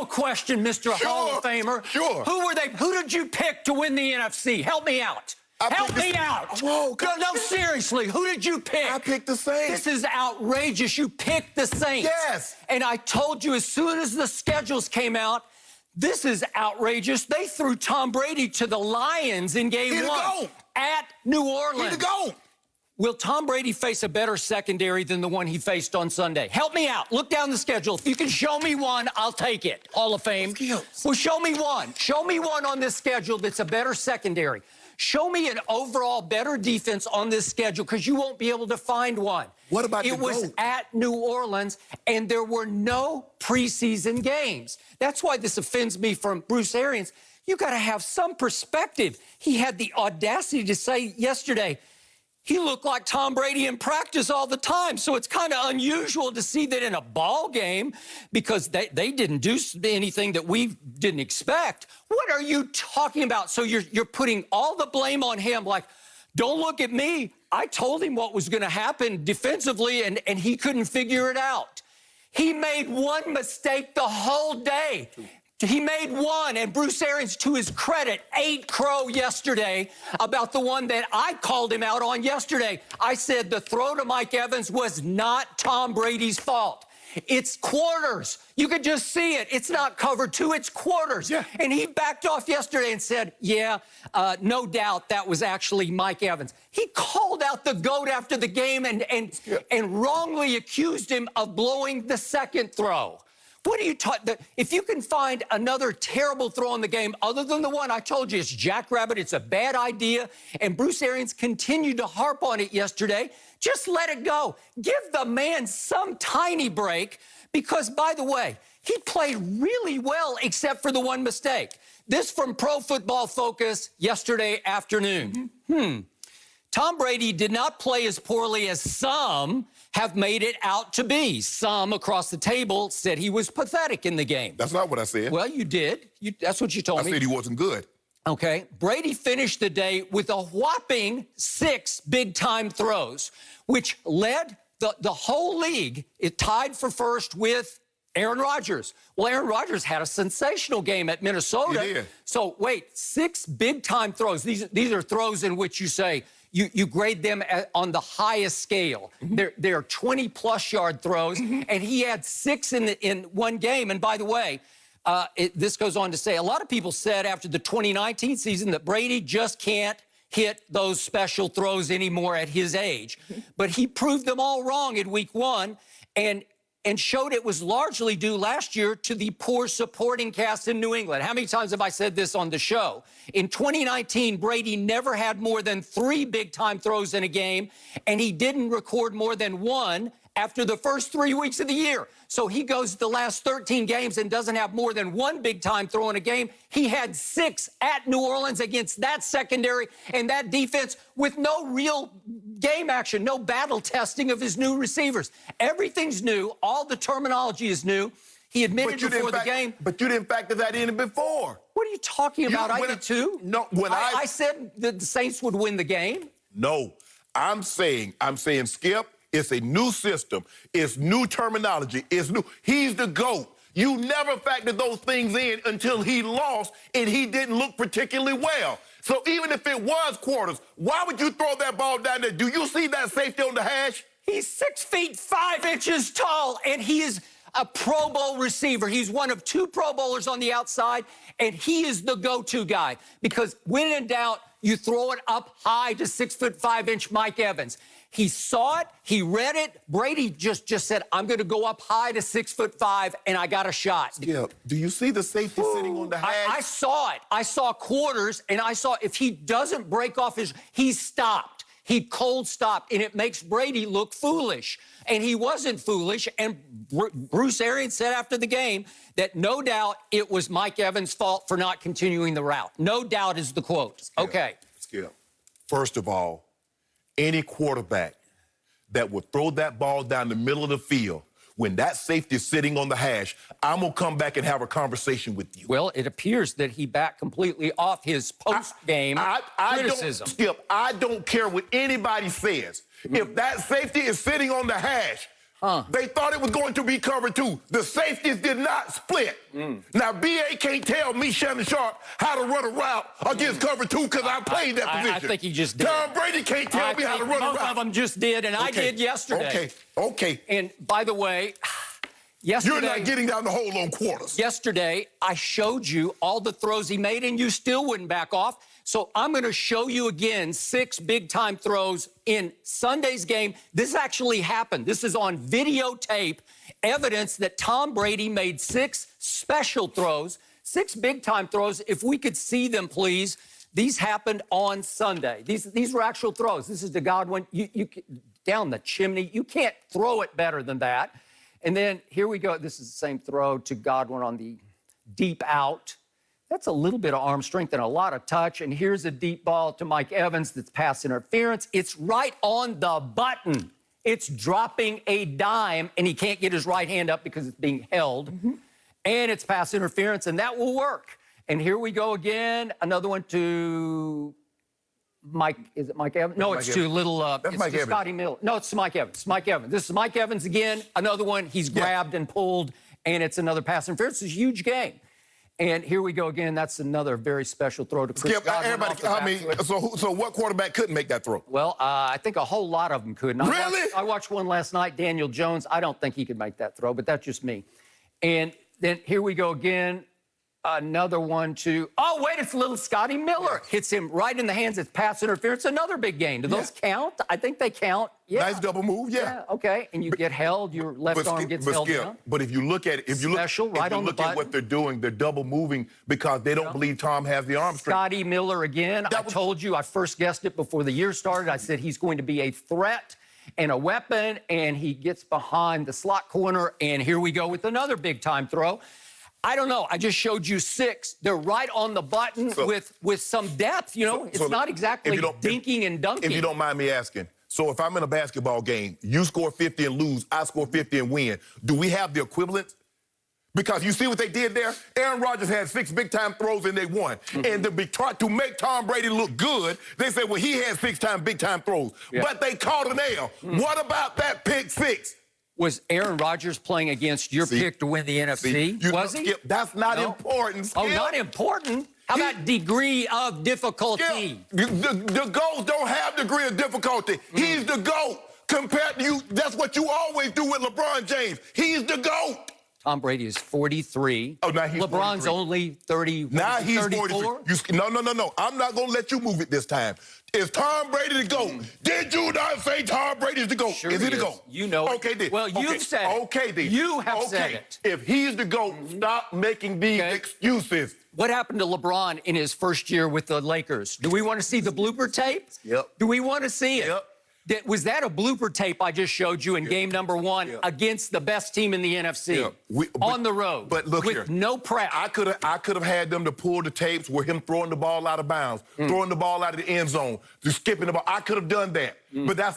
question, Mr. Hall of Famer. Sure. Who were they? Who did you pick to win the NFC? Help me out. Help me out. Whoa, no, seriously. Who did you pick? I picked the Saints. This is outrageous. You picked the Saints. Yes. And I told you as soon as the schedules came out, this is outrageous. They threw Tom Brady to the Lions in game one at New Orleans. He's the GOAT. Will Tom Brady face a better secondary than the one he faced on Sunday? Help me out. Look down the schedule. If you can show me one, I'll take it. Hall of Fame. Well, show me one. Show me one on this schedule that's a better secondary. Show me an overall better defense on this schedule, because you won't be able to find one. What about it was at New Orleans, and there were no preseason games. That's why this offends me from Bruce Arians. You got to have some perspective. He had the audacity to say yesterday, he looked like Tom Brady in practice all the time. So it's kind of unusual to see that in a ball game, because they didn't do anything that we didn't expect. What are you talking about? So you're putting all the blame on him, like, don't look at me. I told him what was going to happen defensively, and he couldn't figure it out. He made one mistake the whole day. He made one, and Bruce Arians, to his credit, ate crow yesterday about the one that I called him out on yesterday. I said the throw to Mike Evans was not Tom Brady's fault. It's quarters. You could just see it. It's not cover two, it's quarters. Yeah. And he backed off yesterday and said, yeah, no doubt that was actually Mike Evans. He called out the GOAT after the game and wrongly accused him of blowing the second throw. What are you talking? If you can find another terrible throw in the game other than the one I told you, it's Jackrabbit, it's a bad idea, and Bruce Arians continued to harp on it yesterday, just let it go. Give the man some tiny break, because, by the way, he played really well except for the one mistake. This from Pro Football Focus yesterday afternoon. Tom Brady did not play as poorly as some have made it out to be. Some across the table said he was pathetic in the game. That's not what I said. Well, you did. That's what you told me. I said he wasn't good. Okay. Brady finished the day with a whopping 6 big-time throws, which led the whole league. It tied for first with Aaron Rodgers. Well, Aaron Rodgers had a sensational game at Minnesota. He did. So, wait, 6 big-time throws. These are throws in which you say, you grade them on the highest scale. They're 20-plus yard throws, and he had 6 in one game. And by the way, this goes on to say, a lot of people said after the 2019 season that Brady just can't hit those special throws anymore at his age. But he proved them all wrong in week 1, and showed it was largely due last year to the poor supporting cast in New England. How many times have I said this on the show? In 2019, Brady never had more than 3 big-time throws in a game, and he didn't record more than 1 after the first 3 weeks of the year. So he goes the last 13 games and doesn't have more than 1 big-time throw in a game. He had 6 at New Orleans against that secondary and that defense with no real game action, no battle testing of his new receivers. Everything's new. All the terminology is new. He admitted before the game. But you didn't factor that in before. What are you talking about? I did too. No, I said that the Saints would win the game. No, I'm saying, Skip, it's a new system. It's new terminology. It's new. He's the GOAT. You never factored those things in until he lost, and he didn't look particularly well. So even if it was quarters, why would you throw that ball down there? Do you see that safety on the hash? He's 6 feet 5 inches tall, and he is a Pro Bowl receiver. He's one of 2 Pro Bowlers on the outside, and he is the go-to guy. Because when in doubt, you throw it up high to 6 foot 5 inch Mike Evans. He saw it. He read it. Brady just said, I'm going to go up high to 6 foot 5, and I got a shot. Yeah. Do you see the safety sitting on the hash? I saw it. I saw quarters, and I saw if he doesn't break off he stopped. He cold stopped, and it makes Brady look foolish. And he wasn't foolish, and Bruce Arians said after the game that no doubt it was Mike Evans' fault for not continuing the route. No doubt is the quote. Skip, okay. Skip, first of all, any quarterback that would throw that ball down the middle of the field, when that safety is sitting on the hash, I'm going to come back and have a conversation with you. Well, it appears that he backed completely off his post-game criticism. Skip, I don't care what anybody says. If that safety is sitting on the hash, They thought it was going to be cover 2. The safeties did not split. Now, B.A. can't tell me, Shannon Sharp, how to run a route against cover 2 because I played that position. I think he just did. Tom Brady can't tell me how to run a route. Both of them just did, and I did yesterday. Okay. And by the way, yesterday... You're not getting down the hole on quarters. Yesterday, I showed you all the throws he made, and you still wouldn't back off. So I'm going to show you again 6 big-time throws in Sunday's game. This actually happened. This is on videotape, evidence that Tom Brady made 6 special throws, 6 big-time throws. If we could see them, please. These happened on Sunday. These were actual throws. This is to Godwin. You down the chimney. You can't throw it better than that. And then here we go. This is the same throw to Godwin on the deep out. That's a little bit of arm strength and a lot of touch. And here's a deep ball to Mike Evans that's pass interference. It's right on the button. It's dropping a dime, and he can't get his right hand up because it's being held. And it's pass interference, and that will work. And here we go again. Another one to Mike. Is it Mike Evans? No, it's to little. It's Mike to Evans. Scotty Miller. No, it's Mike Evans. It's Mike Evans. This is Mike Evans again. Another one. He's grabbed and pulled, and it's another pass interference. It's a huge game. And here we go again. That's another very special throw to Chris Godwin. So what quarterback couldn't make that throw? Well, I think a whole lot of them could. Really? I watched one last night, Daniel Jones. I don't think he could make that throw, but that's just me. And then here we go again. Another one to, oh, wait, it's little Scotty Miller. Hits him right in the hands. It's pass interference. Another big game. Do those count? I think they count. Yeah. Nice double move, yeah. Okay, and you get held. Your left arm gets held down. But if you look at it, if you look at what they're doing, they're double moving because they don't believe Tom has the arm strength. Scotty Miller again. I told you, I first guessed it before the year started. I said he's going to be a threat and a weapon, and he gets behind the slot corner, and here we go with another big-time throw. I don't know. I just showed you 6. They're right on the button with some depth, you know. It's not exactly dinking and dunking. If you don't mind me asking, so if I'm in a basketball game, you score 50 and lose, I score 50 and win, do we have the equivalent? Because you see what they did there? Aaron Rodgers had 6 big-time throws and they won. And to make Tom Brady look good, they said, well, he had 6 big-time throws. But they caught an L. What about that pick 6? Was Aaron Rodgers playing against your pick to win the NFC? Was he? Skip, that's not important, Skip. Oh, not important? How about degree of difficulty? Skip, the GOATs don't have degree of difficulty. He's the GOAT. Compared to you, that's what you always do with LeBron James. He's the GOAT. Tom Brady is 43. Oh, now he's LeBron's 43. only 30. Now he's 34. 43. No. I'm not going to let you move it this time. Is Tom Brady the GOAT? Did you not say Tom Brady's the GOAT? Sure is he the GOAT? You know Okay, then. Well, you've said it. Okay, then. You have said it. If he's the GOAT, stop making these excuses. What happened to LeBron in his first year with the Lakers? Do we want to see the blooper tape? Yep. Do we want to see it? Yep. Was that a blooper tape I just showed you in game number 1 against the best team in the NFC on the road? But look with here, no prep. I could have had them to pull the tapes with him throwing the ball out of bounds, throwing the ball out of the end zone, just skipping the ball. I could have done that, but that's